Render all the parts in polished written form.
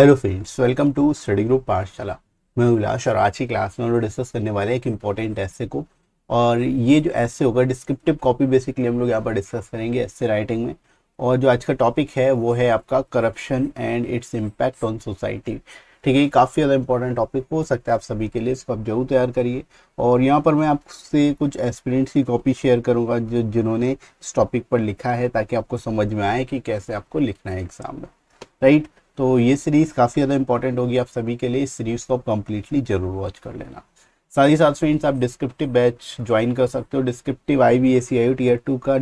Hello friends, welcome to study group Pathshala. मैं उल्लास और आज की क्लास में हम लोग डिस्कस करने वाले हैं एक इम्पॉर्टेंट ऐसे को। और ये जो ऐसे होगा डिस्क्रिप्टिव कॉपी, बेसिकली हम लोग यहाँ पर डिस्कस करेंगे ऐसे राइटिंग में। और जो आज का टॉपिक है वो है आपका corruption and its impact on society. ठीक है, ये काफ़ी ज़्यादा इंपॉर्टेंट टॉपिक हो सकता है आप सभी के लिए, इसको आप जरूर तैयार करिए। और यहाँ पर मैं आपसे कुछ एस्पिरेंट्स की कॉपी शेयर करूँगा जिन्होंने इस टॉपिक पर लिखा है, ताकि आपको समझ में आए कि कैसे आपको लिखना है एग्जाम में। राइट, तो ये सीरीज़ काफ़ी ज़्यादा इंपॉर्टेंट होगी आप सभी के लिए। इस सीरीज़ को आप कंप्लीटली जरूर वॉच कर लेना। साथ ही साथ फ्रेंड्स, आप डिस्क्रिप्टिव बैच ज्वाइन कर सकते हो, डिस्क्रिप्टिव IBACIO टीयर 2 का।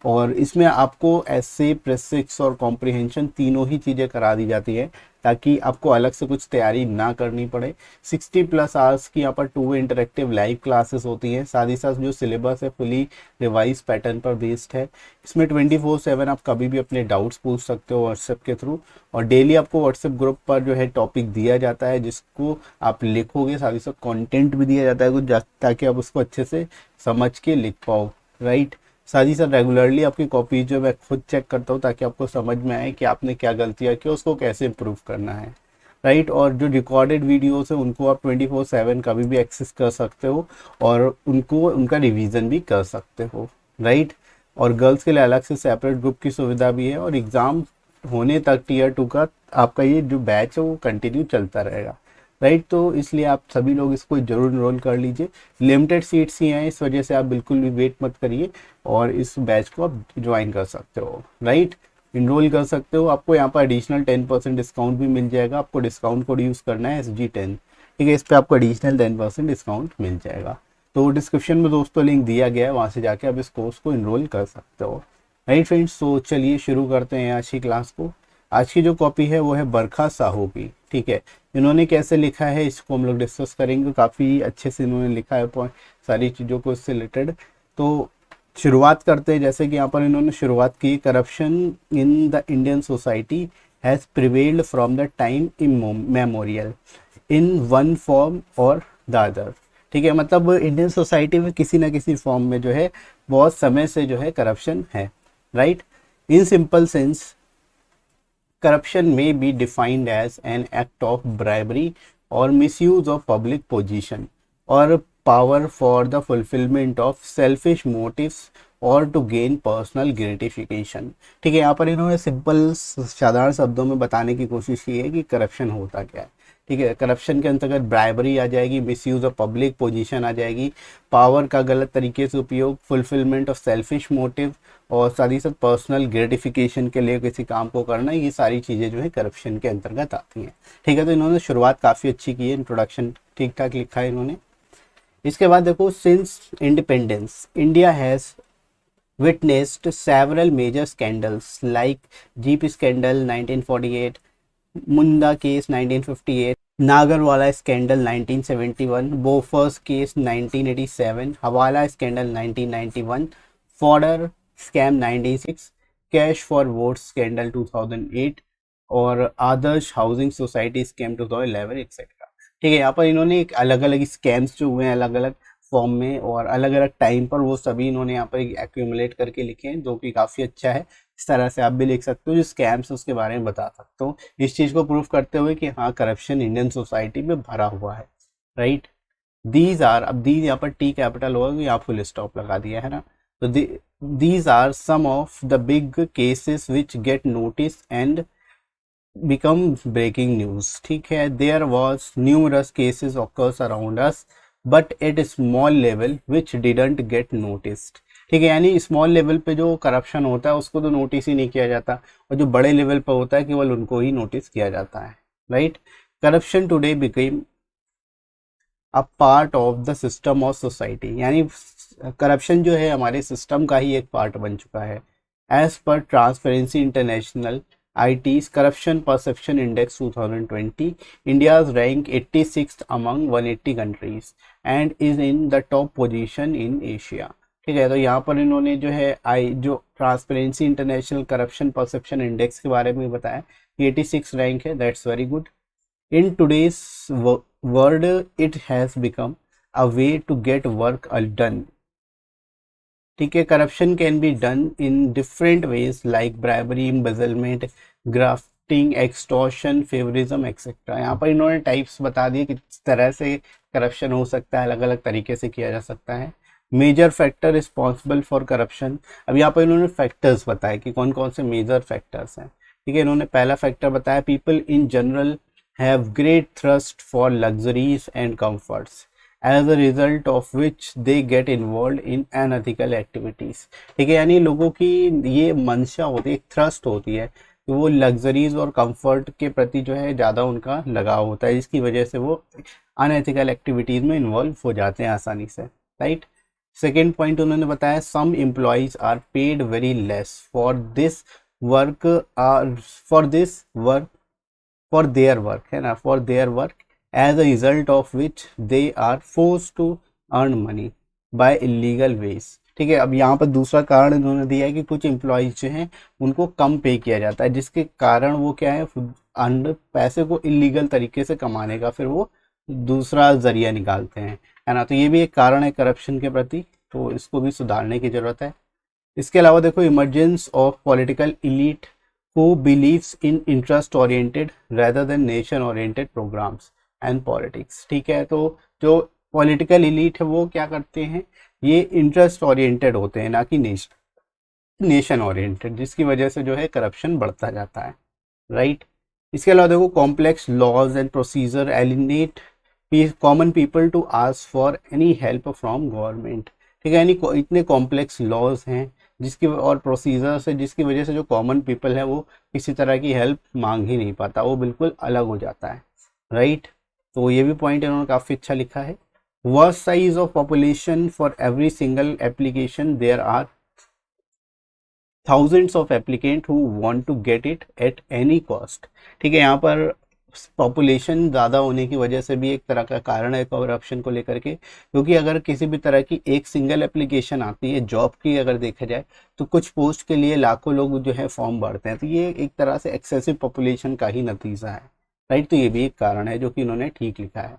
और इसमें आपको ऐसे प्रेसिक्स और कॉम्प्रिहेंशन तीनों ही चीज़ें करा दी जाती है, ताकि आपको अलग से कुछ तैयारी ना करनी पड़े। 60+ आवर्स की यहाँ पर 2 इंटरेक्टिव लाइव क्लासेस होती हैं। साथ ही साथ जो सिलेबस है फुली रिवाइज पैटर्न पर बेस्ड है। इसमें 24/7 आप कभी भी अपने डाउट्स पूछ सकते हो व्हाट्सएप के थ्रू। और डेली आपको व्हाट्सएप ग्रुप पर जो है टॉपिक दिया जाता है, जिसको आप लिखोगे। साथ ही साथ कंटेंट भी दिया जाता है कुछ, ताकि आप उसको अच्छे से समझ के लिख पाओ। राइट, साथ ही साथ रेगुलरली आपकी कॉपी जो मैं खुद चेक करता हूँ, ताकि आपको समझ में आए कि आपने क्या गलतियाँ की, उसको कैसे इम्प्रूव करना है। राइट, और जो रिकॉर्डेड वीडियोस है उनको आप 24/7 कभी भी एक्सेस कर सकते हो, और उनको उनका रिवीजन भी कर सकते हो। राइट, और गर्ल्स के लिए अलग से सेपरेट ग्रुप की सुविधा भी है। और एग्ज़ाम होने तक टीयर 2 का आपका ये जो बैच है वो कंटिन्यू चलता रहेगा। राइट, तो इसलिए आप सभी लोग इसको जरूर इनरोल कर लीजिए। लिमिटेड सीट्स ही हैं, इस वजह से आप बिल्कुल भी वेट मत करिए और इस बैच को आप ज्वाइन कर सकते हो। राइट, इनरोल कर सकते हो। आपको यहाँ पर एडिशनल 10% डिस्काउंट भी मिल जाएगा। आपको डिस्काउंट कोड यूज़ करना है SG10। ठीक है, इस पर आपको एडिशनल 10% डिस्काउंट मिल जाएगा। तो डिस्क्रिप्शन में दोस्तों लिंक दिया गया है, वहाँ से जाके आप इस कोर्स को इनरोल कर सकते हो। राइट फ्रेंड्स, तो चलिए शुरू करते हैं आज की क्लास को। आज की जो कॉपी है वो है बरखा साहू की। ठीक है, इन्होंने कैसे लिखा है इसको हम लोग डिस्कस करेंगे। काफ़ी अच्छे से इन्होंने लिखा है पॉइंट, सारी चीज़ों को इससे रिलेटेड। तो शुरुआत करते हैं। जैसे कि यहाँ पर इन्होंने शुरुआत की, corruption in the Indian society has prevailed from the time memorial in one form और द अदर। ठीक है, मतलब इंडियन सोसाइटी में किसी ना किसी फॉर्म में जो है बहुत समय से जो है करप्शन है। Right, in simple sense corruption may be defined as an act of bribery or misuse of public position or power for the fulfillment of selfish motives और टू गेन पर्सनल ग्रेटिफिकेशन। ठीक है, यहाँ पर इन्होंने simple साधारण शब्दों में बताने की कोशिश की है कि करप्शन होता क्या है। ठीक है, करप्शन के अंतर्गत ब्राइबरी आ जाएगी, मिसयूज ऑफ पब्लिक पोजीशन आ जाएगी, पावर का गलत तरीके से उपयोग, फुलफिलमेंट ऑफ सेल्फिश मोटिव, और साथ ही साथ पर्सनल ग्रेटिफिकेशन के लिए किसी काम को करना। ये सारी चीज़ें जो है करप्शन के अंतर्गत आती हैं। ठीक है, तो इन्होंने शुरुआत काफ़ी अच्छी की है, इंट्रोडक्शन ठीक ठाक लिखा है इन्होंने। इसके बाद देखो, since independence India has witnessed several major scandals like Jeep scandal 1948, Munda case 1958, Nagarwala scandal 1971, Bofors case 1987, Hawala scandal 1991, Fodder scam 1996, Cash for Votes scandal 2008 और आदर्श हाउसिंग सोसाइटी स्कैम 2011 एक्सेट्रा। ठीक है, यहाँ पर इन्होंने एक अलग अलग स्कैम्स जो हुए हैं अलग अलग फॉर्म में और अलग अलग टाइम पर, वो सभी इन्होंने यहाँ पर एक्यूमुलेट करके लिखे हैं, जो कि काफ़ी अच्छा है। इस तरह से आप भी लिख सकते हो, जो स्कैम्स उसके बारे में बता सकते हो, इस चीज़ को प्रूव करते हुए कि हाँ करप्शन इंडियन सोसाइटी में भरा हुआ है। राइट, दीज आर, अब दीज यहाँ पर टी कैपिटल होगा, यहाँ फुल स्टॉप लगा दिया है ना। तो these are some of the big cases which get notice and become breaking news। ठीक है, there was numerous cases occurs around us but at a small level which didn't get noticed। ठीक है, यानी स्मॉल लेवल पे जो corruption होता है उसको तो नोटिस ही नहीं किया जाता, और जो बड़े लेवल पे होता है केवल उनको ही नोटिस किया जाता है। Right, corruption today became a part of the system of society, यानी करप्शन जो है हमारे सिस्टम का ही एक पार्ट बन चुका है। एज पर Transparency International IT's Corruption Perception Index 2020, India's rank 86th among 180 countries and is in the top position in Asia। ठीक है, तो यहाँ पर इन्होंने जो है जो transparency international corruption perception index के बारे में बताया, 86 रैंक है, that's very good. In today's world it has become a way to get work done. ठीक है, corruption can be done in different ways like bribery, embezzlement, corrupting, extortion, favouritism etcetera. यहाँ पर इन्होंने टाइप्स बता दिए किस तरह से करप्शन हो सकता है, अलग अलग तरीके से किया जा सकता है। Major factor responsible for corruption, अब यहाँ पर इन्होंने फैक्टर्स बताए कि कौन कौन से मेजर फैक्टर्स हैं। ठीक है, इन्होंने पहला फैक्टर बताया, people in general have great thrust for luxuries and comforts as a result of which they get involve in unethical activities. ठीक है, यानी लोगों की ये मंशा होती है, एक थ्रस्ट होती है कि वो लग्जरीज और कंफर्ट के प्रति जो है ज़्यादा उनका लगाव होता है, जिसकी वजह से वो अनएथिकल एक्टिविटीज़ में इन्वॉल्व हो जाते हैं आसानी से। राइट, सेकेंड पॉइंट उन्होंने बताया, some employees are paid very less for this work, for their work, है ना, for their work as a result of which they are force to earn money by illegal ways. ठीक है, अब यहाँ पर दूसरा कारण इन्होंने दिया है कि कुछ एम्प्लॉयज जो हैं उनको कम पे किया जाता है, जिसके कारण वो क्या है, पैसे को इलीगल तरीके से कमाने का फिर वो दूसरा जरिया निकालते हैं, है ना। तो ये भी एक कारण है करप्शन के प्रति, तो इसको भी सुधारने की जरूरत है। इसके अलावा देखो, emergence of political elite who believes in interest oriented rather than nation oriented programs and politics। ठीक है, तो जो पॉलिटिकल इलीट है वो क्या करते हैं, ये इंटरेस्ट ओरिएंटेड होते हैं, ना कि नेशन ओरिएंटेड, जिसकी वजह से जो है करप्शन बढ़ता जाता है। राइट, इसके अलावा देखो, complex laws and procedure alienate common people to ask for any help from government. ठीक है, यानी इतने कॉम्प्लेक्स लॉज हैं जिसकी और प्रोसीजर्स है, जिसकी वजह से जो कॉमन पीपल है वो किसी तरह की हेल्प मांग ही नहीं पाता, वो बिल्कुल अलग हो जाता है। राइट, तो ये भी पॉइंट इन्होंने काफ़ी अच्छा लिखा है। Vast size of population for every single application there are thousands of applicant who want to get it at any cost. ठीक है, यहाँ पर पॉपुलेशन ज़्यादा होने की वजह से भी एक तरह का कारण है करप्शन को लेकर के, क्योंकि अगर किसी भी तरह की एक सिंगल एप्लीकेशन आती है जॉब की, अगर देखा जाए तो कुछ पोस्ट के लिए लाखों लोग जो है फॉर्म भरते हैं, तो ये एक तरह से एक्सेसिव पॉपुलेशन का ही नतीजा है। राइट, तो ये भी एक कारण है जो कि इन्होंने ठीक लिखा है।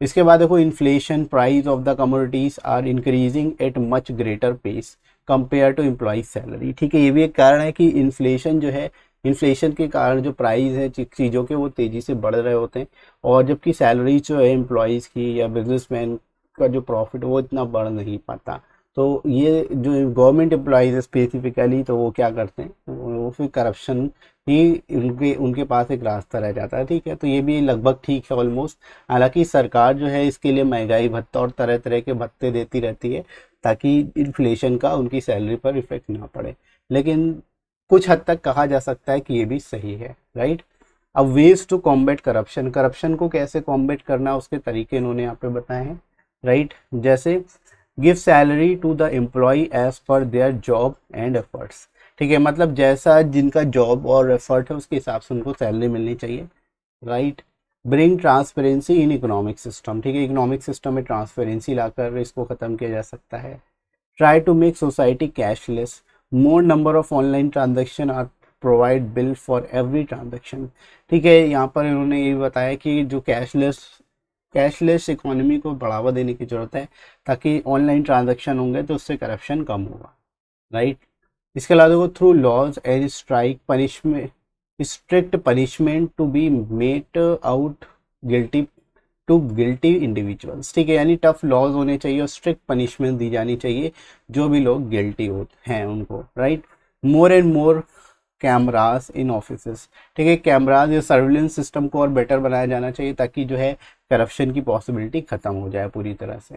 इसके बाद देखो, inflation, price of the commodities are increasing at much greater pace compare to employ salary. ठीक है, ये भी एक कारण है कि इन्फ्लेशन जो है, इन्फ्लेशन के कारण जो प्राइस है चीज़ों के वो तेज़ी से बढ़ रहे होते हैं, और जबकि सैलरी जो है एम्प्लॉयज़ की या बिजनेसमैन का जो प्रॉफिट वो इतना बढ़ नहीं पाता। तो ये जो गवर्नमेंट एम्प्लॉयज़ है स्पेसिफिकली, तो वो क्या करते हैं, वो फिर करप्शन ही उनके उनके पास एक रास्ता रह जाता है। ठीक है, तो ये भी लगभग ठीक है ऑलमोस्ट। हालांकि सरकार जो है इसके लिए महंगाई भत्ता और तरह तरह के भत्ते देती रहती है ताकि इन्फ्लेशन का उनकी सैलरी पर इफेक्ट ना पड़े, लेकिन कुछ हद तक कहा जा सकता है कि ये भी सही है। राइट, अब ways to combat corruption, corruption को कैसे कॉम्बैट करना है उसके तरीके इन्होंने यहाँ पे बताए हैं। राइट, जैसे give salary to the employ as per their job and efforts. ठीक है, मतलब जैसा जिनका जॉब और एफर्ट है उसके हिसाब से उनको सैलरी मिलनी चाहिए। Right, bring transparency in economic system. ठीक है, इकोनॉमिक सिस्टम में ट्रांसपेरेंसी लाकर इसको ख़त्म किया जा सकता है। Try to make society cashless, more number of online transaction are provide bill for every transaction. ठीक है, यहाँ पर इन्होंने ये बताया कि जो कैशलेस इकोनॉमी को बढ़ावा देने की ज़रूरत है, ताकि ऑनलाइन ट्रांजेक्शन होंगे तो उससे करप्शन कम होगा। राइट, इसके अलावा देखो, through laws and strike punishment, strict punishment to be met out guilty to guilty individuals. ठीक है, यानी टफ लॉज होने चाहिए और स्ट्रिक्ट पनिशमेंट दी जानी चाहिए जो भी लोग गिल्टी होते हैं उनको। Right, more and more cameras in offices. ठीक है, कैमराज या सर्विलेंस सिस्टम को और बेटर बनाया जाना चाहिए ताकि जो है करप्शन की पॉसिबिलिटी ख़त्म हो जाए पूरी तरह से।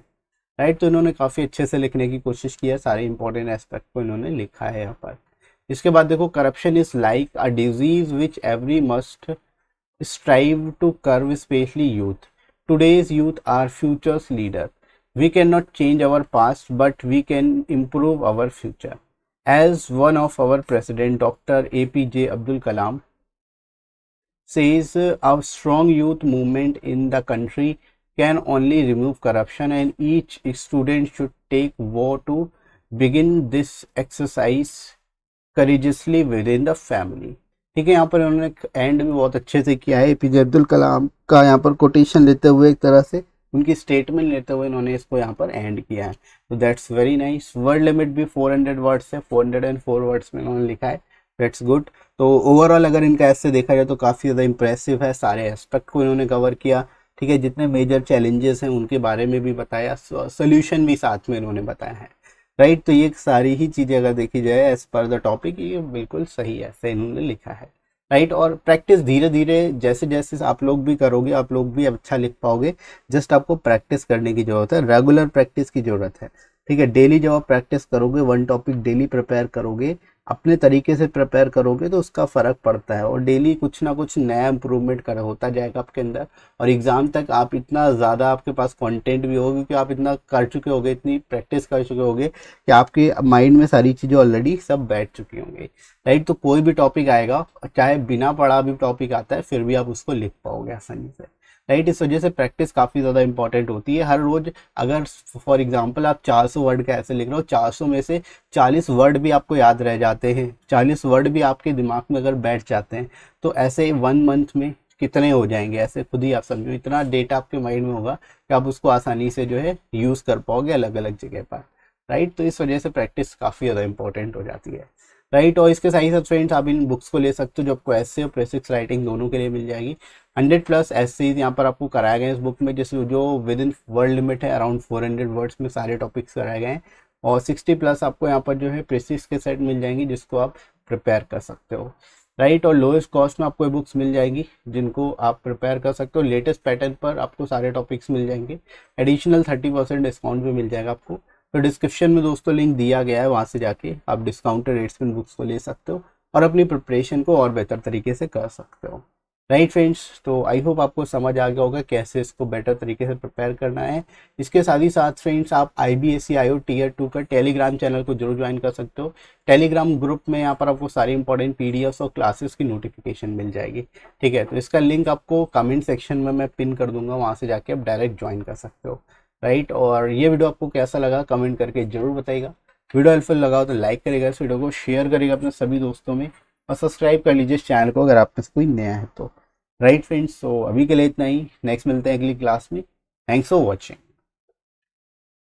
राइट, तो इन्होंने काफ़ी अच्छे से लिखने की कोशिश की है, सारे इंपॉर्टेंट एस्पेक्ट को इन्होंने लिखा है यहाँ पर। इसके बाद देखो, corruption is like a disease which every must strive to curb, specially youth. Today's youth are future's leader. We cannot change our past, but we can improve our future. As one of our president, Dr. APJ Abdul Kalam, says, a strong youth movement in the country can only remove corruption, and each student should take vow to begin this exercise courageously within the family। ठीक है, यहाँ पर उन्होंने and भी बहुत अच्छे से किया है, एपीजे अब्दुल कलाम का यहाँ पर कोटेशन लेते हुए, एक तरह से उनकी स्टेटमेंट लेते हुए इन्होंने इसको यहाँ पर एंड किया है। तो that's very nice. Word limit भी 400 वर्ड्स है, 404 वर्ड्स में उन्होंने लिखा है, दैट्स गुड। तो ओवरऑल अगर इनका ऐसे देखा जाए तो काफ़ी ज़्यादा इंप्रेसिव है, सारे एस्पेक्ट को इन्होंने कवर किया। ठीक है, जितने मेजर चैलेंजेस हैं उनके बारे में भी बताया, सोल्यूशन भी साथ में इन्होंने बताया है। राइट, तो ये सारी ही चीज़ें अगर देखी जाए एज पर द टॉपिक, ये बिल्कुल सही है, ऐसे इन्होंने लिखा है। राइट, और प्रैक्टिस धीरे धीरे जैसे जैसे आप लोग भी करोगे, आप लोग भी अच्छा लिख पाओगे। जस्ट आपको प्रैक्टिस करने की ज़रूरत है, रेगुलर प्रैक्टिस की ज़रूरत है। ठीक है, डेली जब आप प्रैक्टिस करोगे, वन टॉपिक डेली प्रिपेयर करोगे, अपने तरीके से प्रिपेयर करोगे, तो उसका फ़र्क पड़ता है। और डेली कुछ ना कुछ नया इंप्रूवमेंट कर होता जाएगा आपके अंदर, और एग्ज़ाम तक आप इतना ज़्यादा आपके पास कंटेंट भी होगा, क्योंकि आप इतना कर चुके होगे, इतनी प्रैक्टिस कर चुके होगे कि आपके माइंड में सारी चीज़ें ऑलरेडी सब बैठ चुकी होंगी। राइट, तो कोई भी टॉपिक आएगा, चाहे बिना पढ़ा भी टॉपिक आता है, फिर भी आप उसको लिख पाओगे आसानी से। राइट, इस वजह से प्रैक्टिस काफ़ी ज़्यादा इंपॉर्टेंट होती है। हर रोज़ अगर फॉर एग्जांपल आप 400 वर्ड का ऐसे लिख रहे हो, 400 में से 40 वर्ड भी आपको याद रह जाते हैं, 40 वर्ड भी आपके दिमाग में अगर बैठ जाते हैं, तो ऐसे 1 मंथ में कितने हो जाएंगे, ऐसे खुद ही आप समझो, इतना डेटा आपके माइंड में होगा कि आप उसको आसानी से जो है यूज़ कर पाओगे अलग अलग जगह पर। राइट, तो इस वजह से प्रैक्टिस काफ़ी ज़्यादा इंपॉर्टेंट हो जाती है। राइट, और इसके साथ ही साथ फ्रेंड्स आप इन बुक्स को ले सकते हो, जो आपको ऐसे और प्रेसिक्स राइटिंग दोनों के लिए मिल जाएगी। 100+ ऐसे यहाँ पर आपको कराए गए हैं इस बुक में, जैसे जो विद इन वर्ड लिमिट है, अराउंड 400 वर्ड्स में सारे टॉपिक्स कराए गए हैं। और 60+ आपको यहाँ पर जो है प्रेसिक्स के सेट मिल जाएंगी, जिसको आप प्रिपेयर कर सकते हो। राइट, और लोएस्ट कॉस्ट में आपको ये बुक्स मिल जाएगी, जिनको आप प्रिपेयर कर सकते हो। लेटेस्ट पैटर्न पर आपको सारे टॉपिक्स मिल जाएंगे, एडिशनल 30% डिस्काउंट भी मिल जाएगा आपको। तो डिस्क्रिप्शन में दोस्तों लिंक दिया गया है, वहाँ से जाके आप डिस्काउंटेड रेट्स में बुक्स को ले सकते हो और अपनी प्रिपरेशन को और बेहतर तरीके से कर सकते हो। राइट फ्रेंड्स, तो आई होप आपको समझ आ गया होगा कैसे इसको बेटर तरीके से प्रिपेयर करना है। इसके साथ ही साथ फ्रेंड्स आप IBSC-IO Tier 2 का टेलीग्राम चैनल को जरूर ज्वाइन कर सकते हो। टेलीग्राम ग्रुप में यहाँ पर आपको सारी इंपॉर्टेंट PDFs और क्लासेस की नोटिफिकेशन मिल जाएगी। ठीक है, तो इसका लिंक आपको कमेंट सेक्शन में मैं पिन कर दूंगा, वहाँ से जाके आप डायरेक्ट ज्वाइन कर सकते हो। राइट, और ये वीडियो आपको कैसा लगा कमेंट करके जरूर बताइएगा। वीडियो हेल्पफुल लगा हो तो लाइक करेगा, इस वीडियो को शेयर करेगा अपने सभी दोस्तों में, और सब्सक्राइब कर लीजिए इस चैनल को अगर आप में से कोई नया है तो। राइट फ्रेंड्स, तो अभी के लिए इतना ही, नेक्स्ट मिलते हैं अगली क्लास में। Thanks for watching.